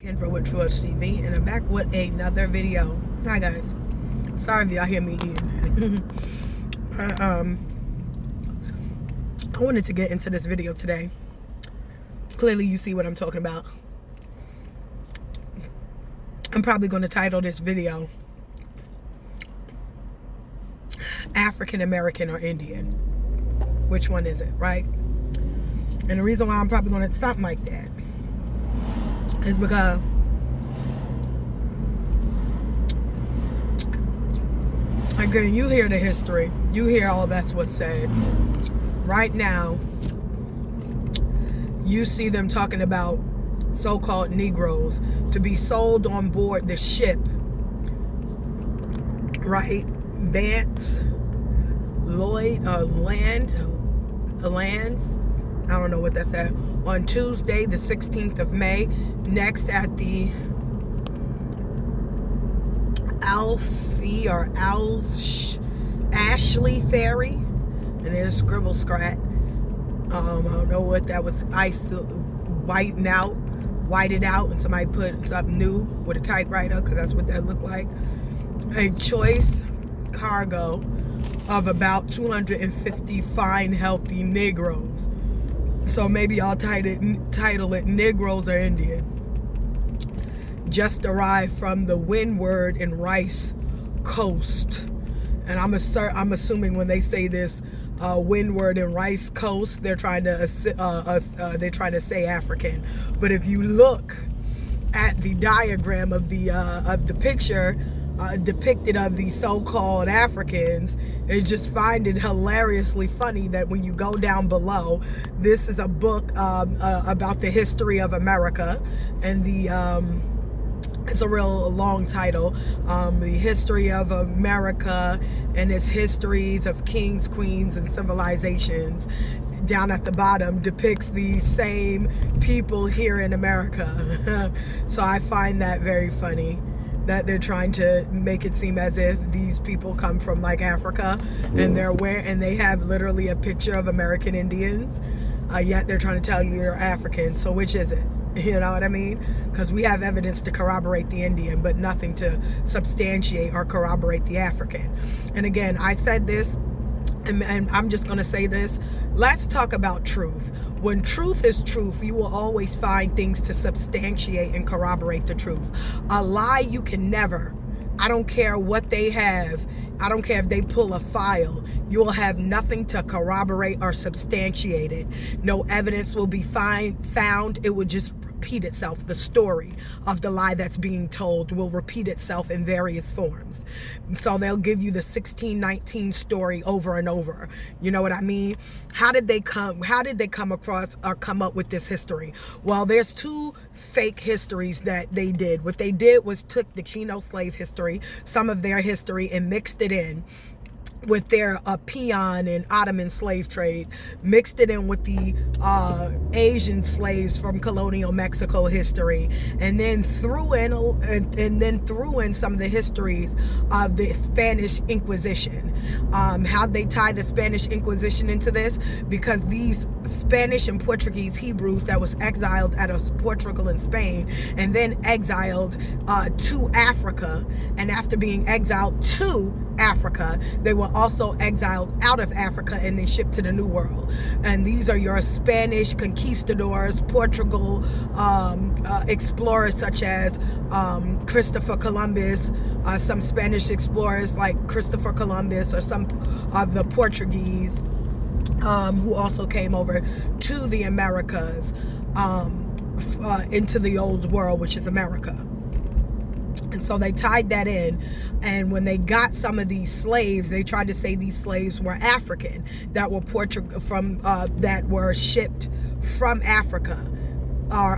Kendra with True TV, and I'm back with another video. Hi guys, sorry if y'all hear me eating. I wanted to get into this video today. Clearly you see what I'm talking about. I'm probably going to title this video African American or Indian. Which one is it, right? And the reason why I'm probably going to something like that is because again, you hear the history, you hear all that's what's said. Right now, you see them talking about so-called Negroes to be sold on board the ship, right? Vance Lloyd Lands, I don't know what that's at, on Tuesday the 16th of May, next at the Ashley Ferry, and there's scribble scrat. I don't know what that was, whited out, and somebody put something new with a typewriter, because that's what that looked like. A choice cargo of about 250 fine, healthy Negroes. So maybe I'll title it Negroes or Indian. Just arrived from the Windward and Rice Coast. And I'm assuming when they say this Windward and Rice Coast, they're trying to say African. But if you look at the diagram of the picture depicted of the so-called Africans, I just find it hilariously funny that when you go down below, this is a book about the history of America, and it's a real long title, the history of America and its histories of kings, queens, and civilizations. Down at the bottom depicts the same people here in America. So I find that very funny, that they're trying to make it seem as if these people come from like Africa, and they have literally a picture of American Indians, yet they're trying to tell you you're African. So which is it? You know what I mean? Because we have evidence to corroborate the Indian, but nothing to substantiate or corroborate the African. And again, I said this, and I'm just going to say this. Let's talk about truth. When truth is truth, you will always find things to substantiate and corroborate the truth. A lie you can never. I don't care what they have. I don't care if they pull a file. You will have nothing to corroborate or substantiate it. No evidence will be found. It will just repeat itself. The story of the lie that's being told will repeat itself in various forms. So they'll give you the 1619 story over and over. You know what I mean? How did they come across or come up with this history? Well, there's two fake histories that they did. What they did was took the Chino slave history, some of their history, and mixed it in with their peon and Ottoman slave trade, mixed it in with the Asian slaves from colonial Mexico history, and then threw in some of the histories of the Spanish Inquisition. How'd they tie the Spanish Inquisition into this? Because these Spanish and Portuguese Hebrews that was exiled out of Portugal and Spain, and then exiled to Africa, and after being exiled to Africa, they were also exiled out of Africa and then shipped to the New World. And these are your Spanish conquistadors, Portugal explorers such as Christopher Columbus, some Spanish explorers like Christopher Columbus, or some of the Portuguese who also came over to the Americas, into the old world, which is America. And so they tied that in, and when they got some of these slaves, they tried to say these slaves were African, that were that were shipped from Africa,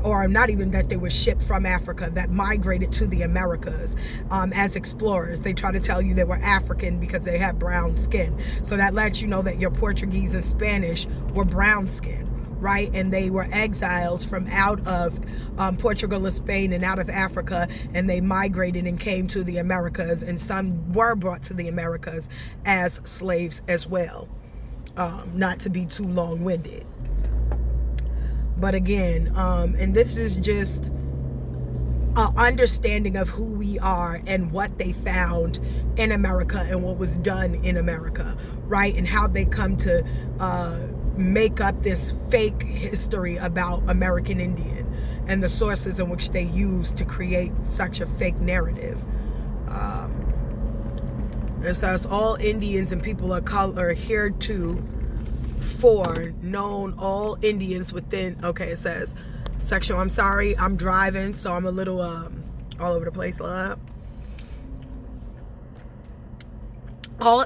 or not even that they were shipped from Africa, that migrated to the Americas as explorers. They try to tell you they were African because they had brown skin. So that lets you know that your Portuguese and Spanish were brown skin, right? And they were exiles from out of Portugal and Spain and out of Africa, and they migrated and came to the Americas, and some were brought to the Americas as slaves as well. Not to be too long-winded. But again, and this is just understanding of who we are and what they found in America and what was done in America, right? And how they come to make up this fake history about American Indian and the sources in which they use to create such a fake narrative. It says all Indians and people of color heretofore known all Indians within, okay, it says section, I'm sorry, I'm driving, so I'm a little all over the place. All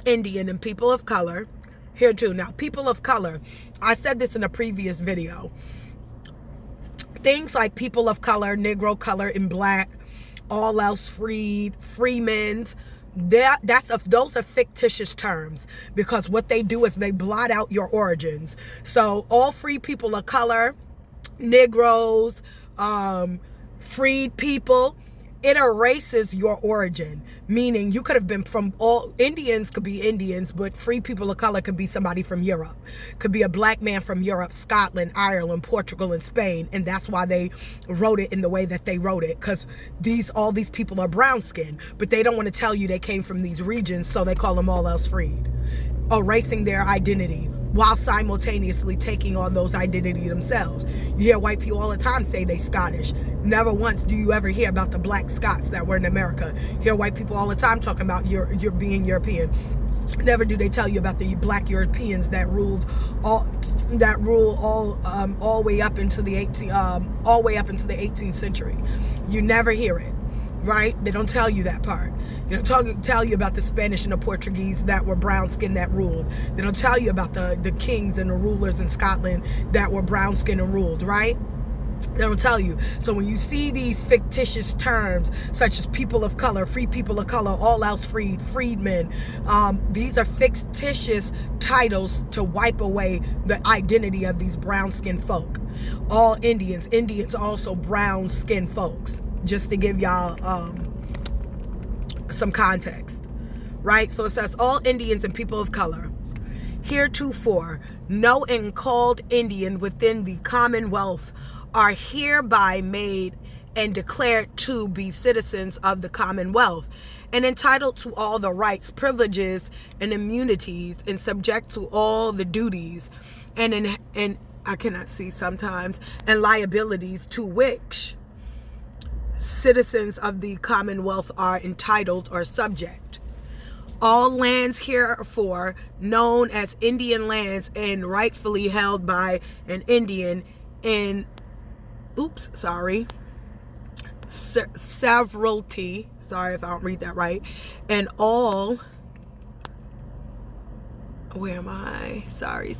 Indian and people of color hereto. Now, people of color, I said this in a previous video. Things like people of color, Negro color, and black, all else freed, freemen's, those are fictitious terms, because what they do is they blot out your origins. So all free people of color, Negroes, freed people, it erases your origin. Meaning you could have been from, all Indians could be Indians, but free people of color could be somebody from Europe, could be a black man from Europe, Scotland, Ireland, Portugal, and Spain. And that's why they wrote it in the way that they wrote it, because all these people are brown skinned, but they don't want to tell you they came from these regions, so they call them all else freed, erasing their identity while simultaneously taking on those identity themselves. You hear white people all the time say they Scottish. Never once do you ever hear about the black Scots that were in America. You hear white people all the time talking about you're being European. Never do they tell you about the black Europeans that ruled all the way up into the 18th century. You never hear it, right? They don't tell you that part. They don't tell you about the Spanish and the Portuguese that were brown skinned that ruled. They don't tell you about the kings and the rulers in Scotland that were brown skinned and ruled, right? They don't tell you. So when you see these fictitious terms such as people of color, free people of color, all else freed, freedmen, these are fictitious titles to wipe away the identity of these brown skinned folk. All Indians also brown skinned folks, just to give y'all some context, right? So it says all Indians and people of color heretofore known and called Indian within the Commonwealth are hereby made and declared to be citizens of the Commonwealth and entitled to all the rights, privileges, and immunities, and subject to all the duties and I cannot see sometimes, and liabilities to which citizens of the Commonwealth are entitled or subject. All lands herefore known as Indian lands and rightfully held by an Indian in severalty, sorry if I don't read that right, and all, where am I? Sorry.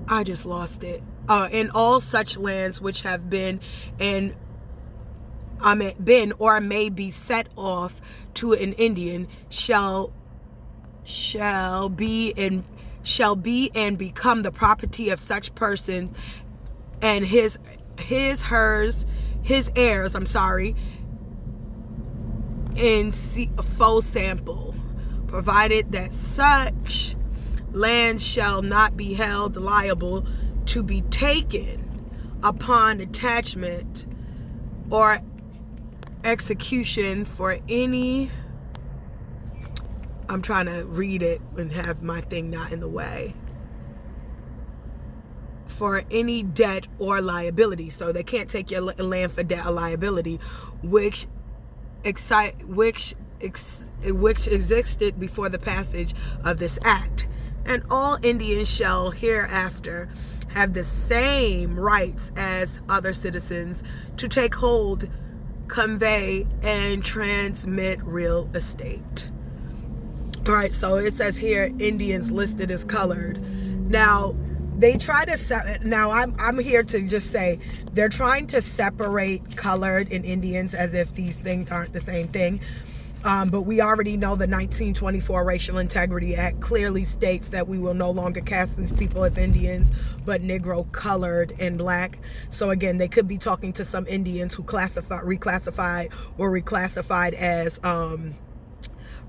I just lost it. In all such lands which have been or may be set off to an Indian shall be and become the property of such person and his heirs, in full sample, provided that such land shall not be held liable to be taken upon attachment or execution for any, I'm trying to read it and have my thing not in the way, for any debt or liability. So they can't take your land for debt or liability, which existed before the passage of this act. And all Indians shall hereafter have the same rights as other citizens to take hold, convey, and transmit real estate. All right, so it says here Indians listed as colored. Now they try to I'm here to just say they're trying to separate colored and Indians as if these things aren't the same thing. But we already know the 1924 Racial Integrity Act clearly states that we will no longer cast these people as Indians, but Negro, colored, and black. So again, they could be talking to some Indians who reclassified as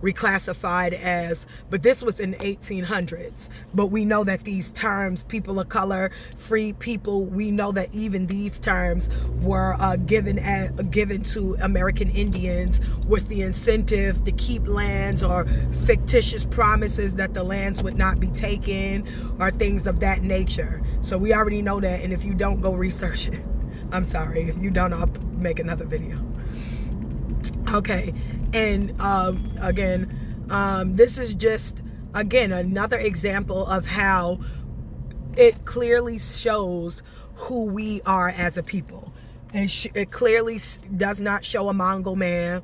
reclassified as, but this was in the 1800s. But we know that these terms, people of color, free people, we know that even these terms were given to American Indians with the incentive to keep lands or fictitious promises that the lands would not be taken or things of that nature. So we already know that, and if you don't, go research it. I'm sorry. If you don't, I'll make another video. Okay, and again, this is just, again, another example of how it clearly shows who we are as a people. And it clearly does not show a Mongol man.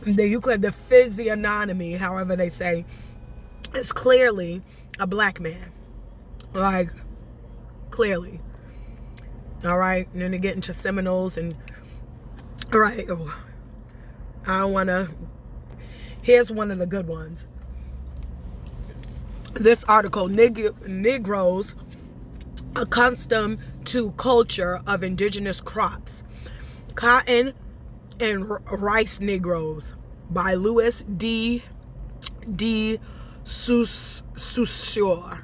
The physiognomy, however they say, is clearly a black man. Like, clearly. All right, and then they get into Seminoles and, all right, I don't want to, here's one of the good ones. This article, Negroes accustomed to culture of indigenous crops, cotton and rice Negroes, by Louis D. Saussure,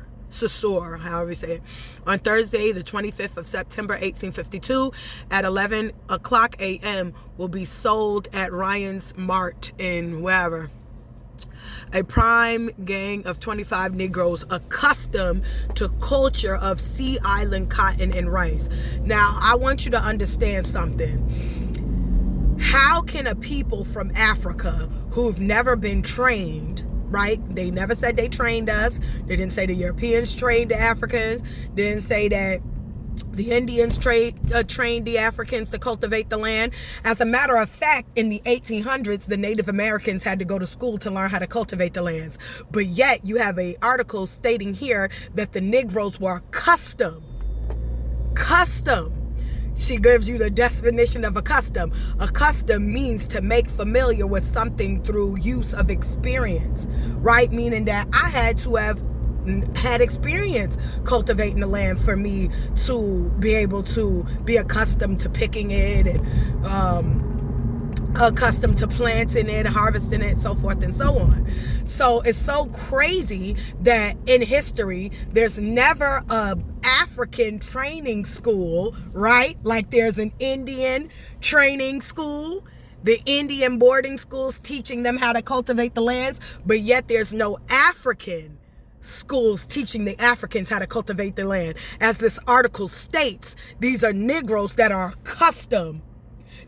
however you say it, on Thursday, the 25th of September, 1852, at 11 o'clock a.m. will be sold at Ryan's Mart in wherever. A prime gang of 25 Negroes accustomed to culture of Sea Island cotton and rice. Now, I want you to understand something. How can a people from Africa who've never been trained, right? They never said they trained us. They didn't say the Europeans trained the Africans. They didn't say that the Indians trained the Africans to cultivate the land. As a matter of fact, in the 1800s, the Native Americans had to go to school to learn how to cultivate the lands. But yet, you have an article stating here that the Negroes were custom. She gives you the definition of a custom. A custom means to make familiar with something through use of experience, right? Meaning that I had to have had experience cultivating the land for me to be able to be accustomed to picking it and accustomed to planting it, harvesting it, so forth and so on. So it's so crazy that in history there's never a African training school, right? Like there's an Indian training school, the Indian boarding schools teaching them how to cultivate the lands, but yet there's no African schools teaching the Africans how to cultivate the land. As this article states, these are Negroes that are accustomed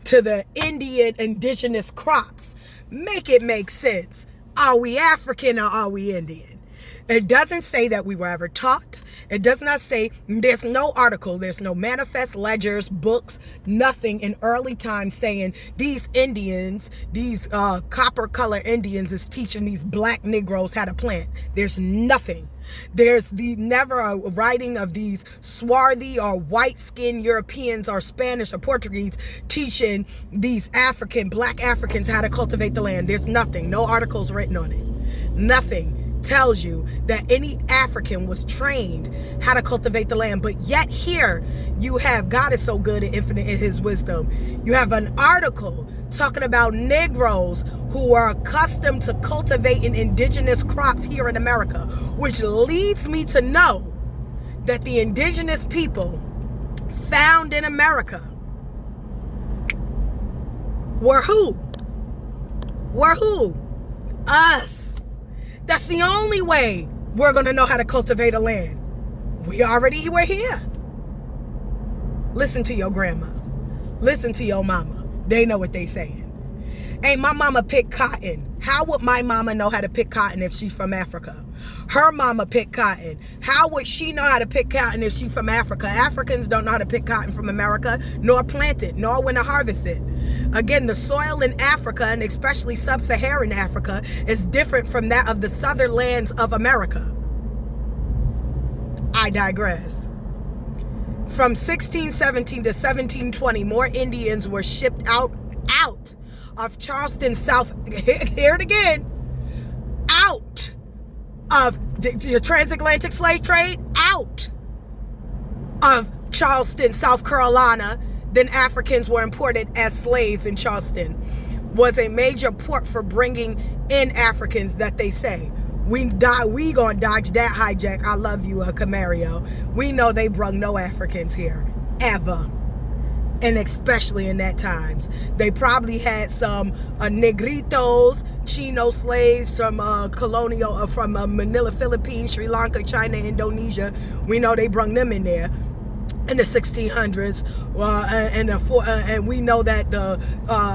to the Indian indigenous crops. Make it make sense. Are we African or are we Indian? It doesn't say that we were ever taught. It does not say, there's no article, there's no manifest, ledgers, books, nothing in early times saying these Indians, these copper color Indians is teaching these black Negroes how to plant. There's nothing. There's never a writing of these swarthy or white-skinned Europeans or Spanish or Portuguese teaching these black Africans how to cultivate the land. There's nothing. No articles written on it. Nothing tells you that any African was trained how to cultivate the land. But yet here you have, God is so good and infinite in his wisdom, you have an article talking about Negroes who are accustomed to cultivating indigenous crops here in America, which leads me to know that the indigenous people found in America were who? Us. That's the only way we're going to know how to cultivate a land. We already were here. Listen to your grandma. Listen to your mama. They know what they saying. Hey, my mama picked cotton. How would my mama know how to pick cotton if she's from Africa? Her mama picked cotton. How would she know how to pick cotton if she's from Africa? Africans don't know how to pick cotton from America, nor plant it, nor when to harvest it. Again, the soil in Africa, and especially sub-Saharan Africa, is different from that of the southern lands of America. I digress. From 1617 to 1720, more Indians were shipped out of Charleston, South, hear it again, out of the transatlantic slave trade, out of Charleston, South Carolina, then Africans were imported as slaves in Charleston. was a major port for bringing in Africans that they say. We gonna dodge that hijack. I love you, Camario. We know they brung no Africans here, ever. And especially in that times. They probably had some negritos, Chino slaves from from Manila, Philippines, Sri Lanka, China, Indonesia. We know they brung them in there in the 1600s, and we know that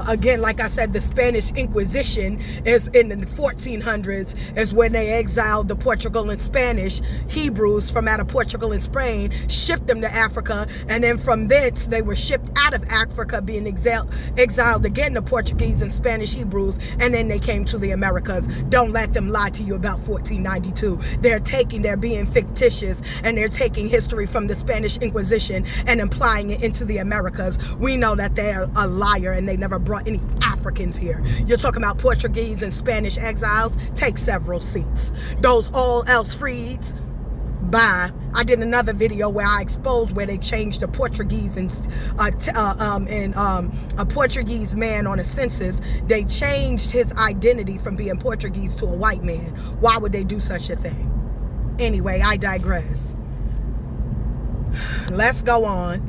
again, like I said, the Spanish Inquisition is in the 1400s, is when they exiled the Portugal and Spanish Hebrews from out of Portugal and Spain, shipped them to Africa, and then from thence they were shipped out of Africa, being exiled again, the Portuguese and Spanish Hebrews, and then they came to the Americas. Don't let them lie to you about 1492. They're being fictitious, and they're taking history from the Spanish Inquisition and implying it into the Americas. We know that they're a liar and they never brought any Africans here. You're talking about Portuguese and Spanish exiles? Take several seats. Those all else freeds, bye. I did another video where I exposed where they changed the Portuguese and a Portuguese man on a census. They changed his identity from being Portuguese to a white man. Why would they do such a thing? Anyway, I digress. Let's go on.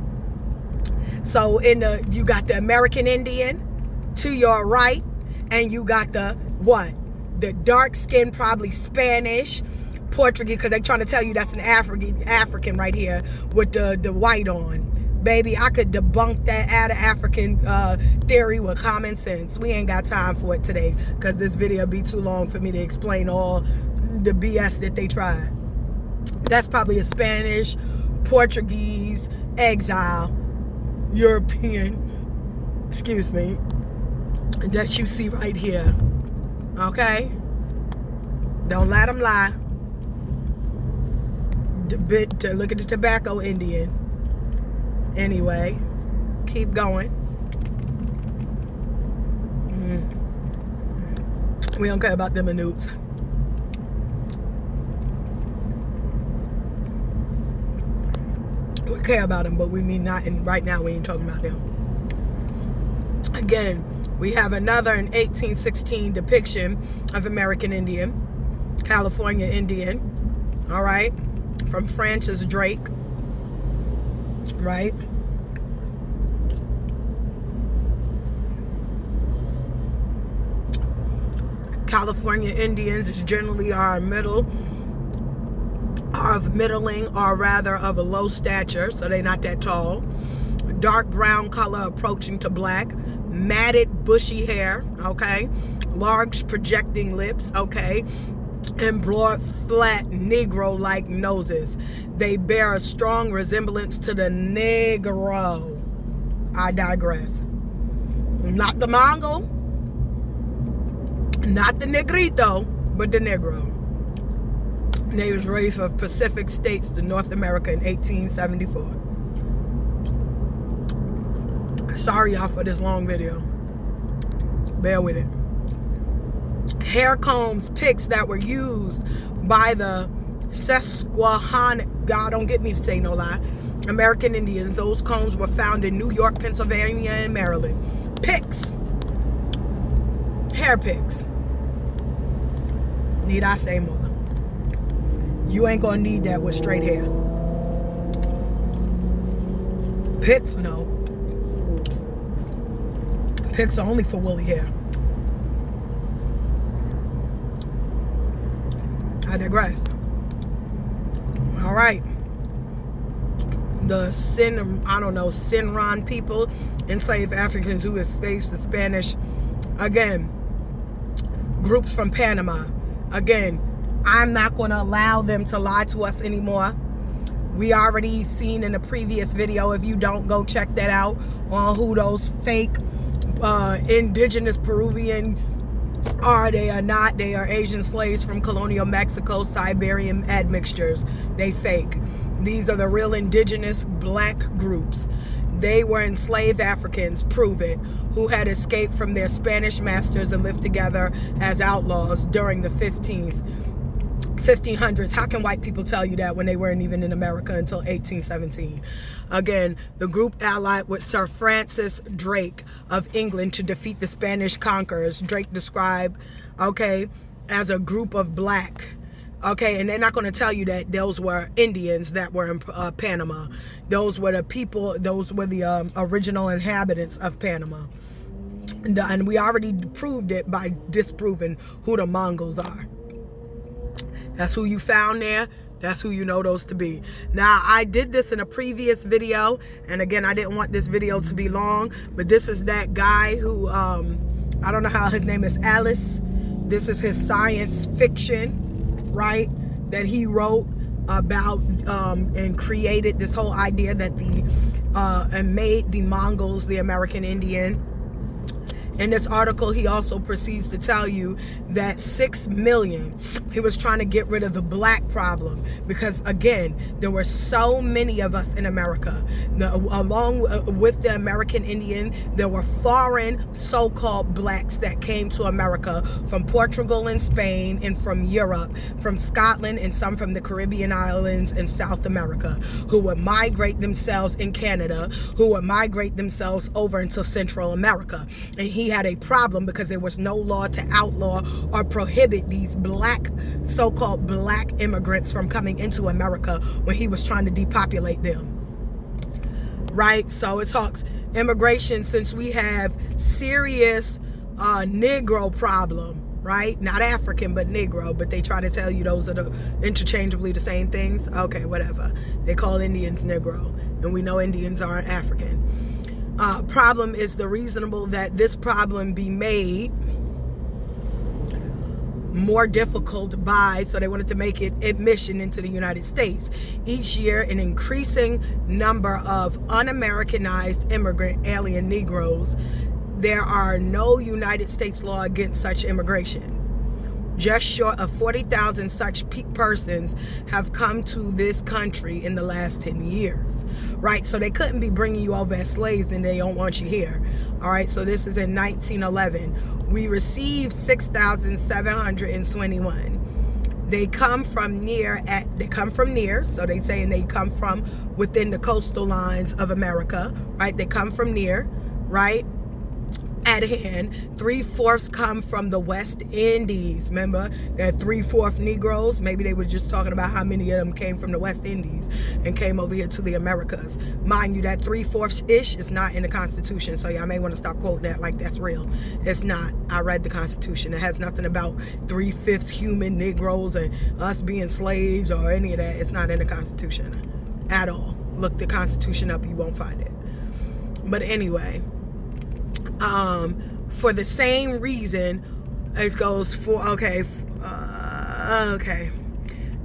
So you got the American Indian to your right, and you got the dark skin, probably Spanish, Portuguese, because they're trying to tell you that's an African right here with the white on. Baby, I could debunk that out of African theory with common sense. We ain't got time for it today because this video be too long for me to explain all the BS that they tried. That's probably a Spanish, Portuguese, exile, European, excuse me, that you see right here. Okay? Don't let them lie. Look at the tobacco Indian. Anyway, keep going. We don't care about them minutes. We care about them, but we mean not. And right now, we ain't talking about them. Again, we have another in 1816 depiction of American Indian, California Indian. All right, from Francis Drake. Right. California Indians generally are of middling, or rather of a low stature, so they're not that tall. Dark brown color approaching to black. Matted bushy hair, okay. Large projecting lips, okay. And broad, flat, Negro-like noses. They bear a strong resemblance to the Negro. I digress. Not the Mongol, not the Negrito, but the Negro. They was raised of Pacific states to North America in 1874. Sorry y'all for this long video. Bear with it. Hair combs, picks that were used by the Susquehanna, God don't get me to say no lie, American Indians. Those combs were found in New York, Pennsylvania, and Maryland. Picks. Hair picks. Need I say more? You ain't gonna need that with straight hair. Picks, no. Picks are only for woolly hair. I digress. All right. The Sinran people, enslaved Africans who enslaved the Spanish. Again, groups from Panama. Again, I'm not going to allow them to lie to us anymore. We already seen in the previous video. If you don't, go check that out on who those fake indigenous Peruvian are. They are not. They are Asian slaves from colonial Mexico, Siberian admixtures. They fake. These are the real indigenous black groups. They were enslaved Africans, prove it, who had escaped from their Spanish masters and lived together as outlaws during the 15th 1500s. How can white people tell you that when they weren't even in America until 1817? Again, the group allied with Sir Francis Drake of England to defeat the Spanish conquerors. Drake described, okay, as a group of black. Okay, and they're not going to tell you that those were Indians that were in Panama. Those were the people, those were the original inhabitants of Panama. And we already proved it by disproving who the Mongols are. That's who you found there. That's who you know those to be. Now, I did this in a previous video. And again, I didn't want this video to be long. But this is that guy who, I don't know how his name is, Alice. This is his science fiction, right? That he wrote about and created this whole idea that and made the Mongols the American Indian. In this article, he also proceeds to tell you that 6 million, he was trying to get rid of the black problem because, again, there were so many of us in America. Along with the American Indian, there were foreign so-called blacks that came to America from Portugal and Spain and from Europe, from Scotland and some from the Caribbean islands and South America, who would migrate themselves in Canada, who would migrate themselves over into Central America. And he had a problem because there was no law to outlaw or prohibit these black, so-called black immigrants from coming into America when he was trying to depopulate them. Right? So it talks immigration, since we have serious Negro problem, right? Not African, but Negro, but they try to tell you those are interchangeably the same things. Okay, whatever. They call Indians Negro, and we know Indians aren't African. Problem is the reasonable that this problem be made more difficult by, so they wanted to make it admission into the United States. Each year, an increasing number of un-Americanized immigrant alien Negroes. There are no United States law against such immigration. Just short of 40,000 such persons have come to this country in the last 10 years, right? So they couldn't be bringing you over as slaves and they don't want you here, all right? So this is in 1911. We received 6,721. They come from near, so they saying they come from within the coastal lines of America, right? They come from near, right? At hand. 3/4 come from the West Indies. Remember that 3/4 Negroes? Maybe they were just talking about how many of them came from the West Indies and came over here to the Americas. Mind you, that 3/4-ish is not in the Constitution, so y'all may want to stop quoting that like that's real. It's not. I read the Constitution. It has nothing about 3/5 human Negroes and us being slaves or any of that. It's not in the Constitution at all. Look the Constitution up, you won't find it. But anyway, for the same reason, it goes for,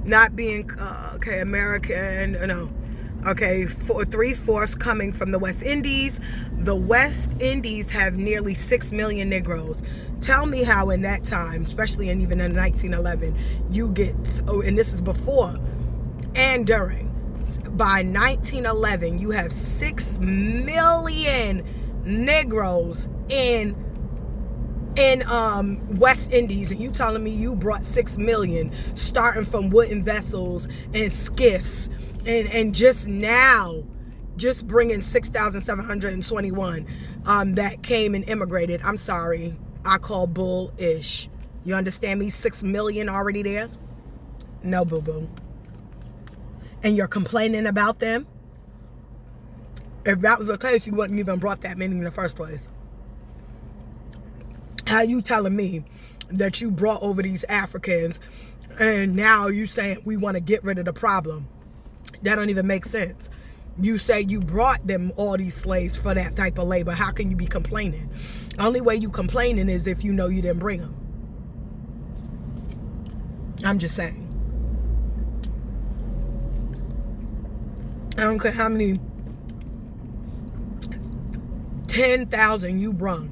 not being, American, no, for 3/4 coming from the West Indies. The West Indies have nearly 6 million Negroes. Tell me how in that time, especially and even in 1911, you get, and this is before and during, by 1911, you have 6 million Negroes in West Indies, and you telling me you brought 6 million starting from wooden vessels and skiffs, and just now, just bringing 6,721 that came and immigrated. I'm sorry, I call bull-ish. You understand me? 6 million already there? No, boo-boo. And you're complaining about them? If that was the case, you wouldn't even brought that many in the first place. How you telling me that you brought over these Africans and now you saying we want to get rid of the problem? That don't even make sense. You say you brought them all these slaves for that type of labor. How can you be complaining? Only way you complaining is if you know you didn't bring them. I'm just saying. I don't care how many 10,000 you brung.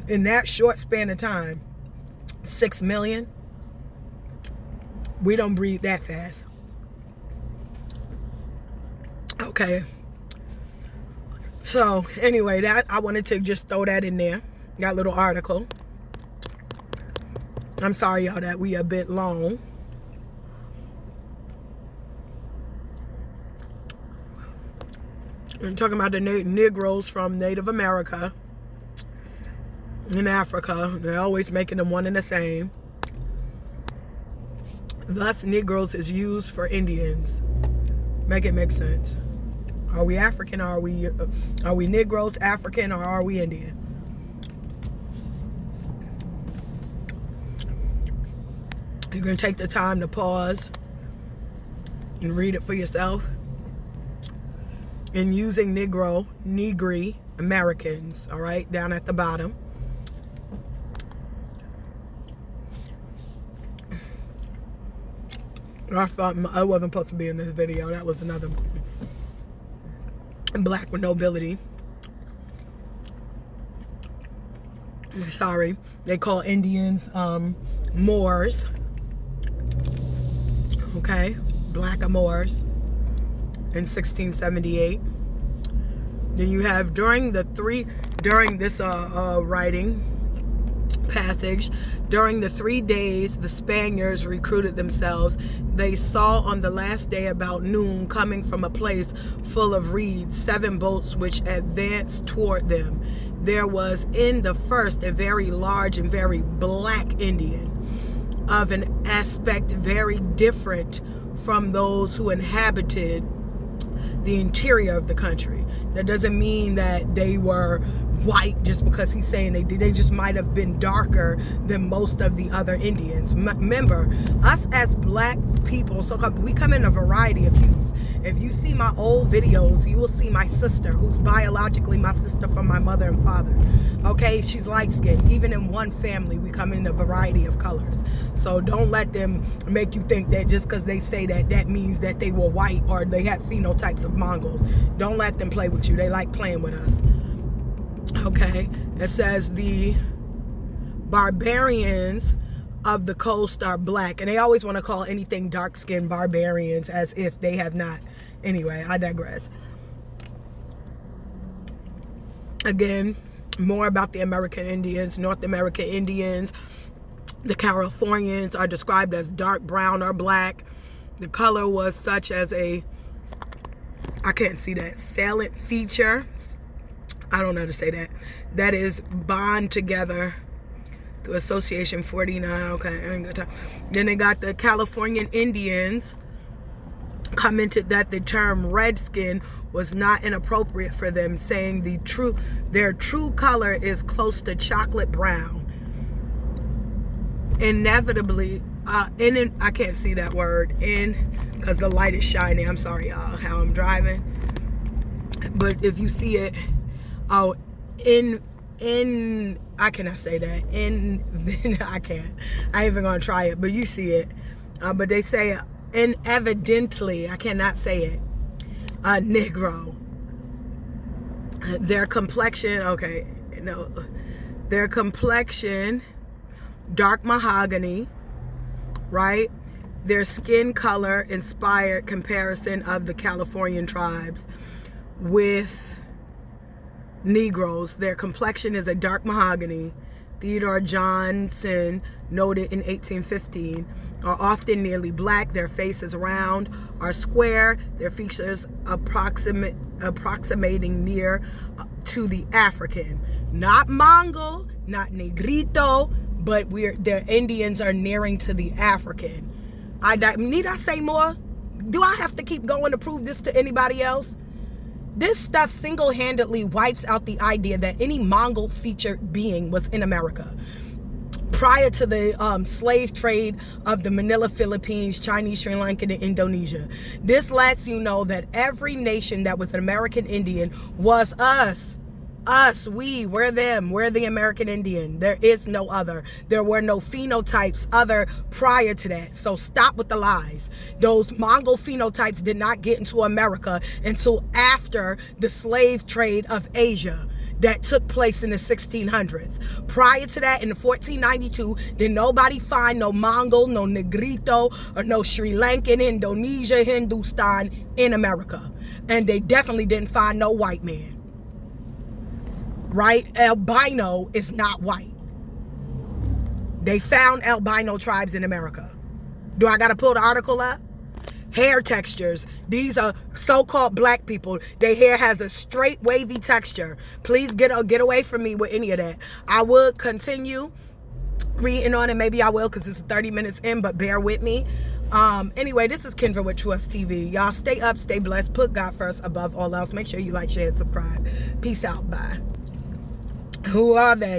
In that short span of time, 6 million, we don't breathe that fast. Okay. So anyway, that I wanted to just throw that in there, that little article. I'm sorry, y'all, that we a bit long. I'm talking about the Negroes from Native America in Africa. They're always making them one and the same. Thus, Negroes is used for Indians. Make it make sense. Are we African? Are we Negroes, African, or are we Indian? You're going to take the time to pause and read it for yourself. And using Negro, Negri, Americans, all right, down at the bottom. I thought I wasn't supposed to be in this video. That was another black with nobility. Sorry. They call Indians Moors. Okay? Black Moors. In 1678. Then you have during this writing passage, during the 3 days the Spaniards recruited themselves, they saw on the last day about noon, coming from a place full of reeds, 7 boats which advanced toward them. There was in the first a very large and very black Indian, of an aspect very different from those who inhabited the interior of the country. That doesn't mean that they were white just because he's saying they just might have been darker than most of the other Indians. Remember, us as black people, so we come in a variety of hues. If you see my old videos, you will see my sister, who's biologically my sister from my mother and father. Okay, she's light-skinned. Even in one family, we come in a variety of colors. So don't let them make you think that just because they say that, that means that they were white or they had phenotypes of Mongols. Don't let them play with you. They like playing with us. Okay, it says the barbarians of the coast are black, and they always want to call anything dark-skinned barbarians as if they have not. Anyway, I digress. Again, more about the American Indians. North American Indians, the Californians, are described as dark brown or black. The color was such as a, I can't see that, salient feature. I don't know how to say that. That is bond together to Association 49. Okay, I ain't got time. Then they got the Californian Indians commented that the term redskin was not inappropriate for them, saying their true color is close to chocolate brown. Inevitably, I can't see that word because the light is shining. I'm sorry, y'all, how I'm driving. But if you see it, I cannot say that. I can't. I ain't even gonna try it, but you see it. But they say evidently, I cannot say it. Negro. Their complexion, their complexion, dark mahogany, right? Their skin color inspired comparison of the Californian tribes with Negroes. Their complexion is a dark mahogany. Theodore Johnson noted in 1815, are often nearly black. Their face is round or square. Their features approximating near to the African. Not Mongol, not Negrito, but the Indians are nearing to the African. Need I say more? Do I have to keep going to prove this to anybody else? This stuff single-handedly wipes out the idea that any Mongol featured being was in America. Prior to the slave trade of the Manila, Philippines, Chinese, Sri Lankan, and Indonesia. This lets you know that every nation that was an American Indian was us. Us, we're them, we're the American Indian. There is no other. There were no phenotypes other prior to that. So stop with the lies. Those Mongol phenotypes did not get into America until after the slave trade of Asia that took place in the 1600s. Prior to that, in 1492, did nobody find no Mongol, no Negrito, or no Sri Lankan, Indonesia, Hindustan in America. And they definitely didn't find no white man. Right? Albino is not white. They found albino tribes in America. Do I got to pull the article up? Hair textures. These are so-called black people. Their hair has a straight, wavy texture. Please get away from me with any of that. I would continue reading on it. Maybe I will because it's 30 minutes in, but bear with me. Anyway, this is Kendra with Trust TV. Y'all stay up, stay blessed. Put God first above all else. Make sure you like, share, and subscribe. Peace out. Bye. Who are they?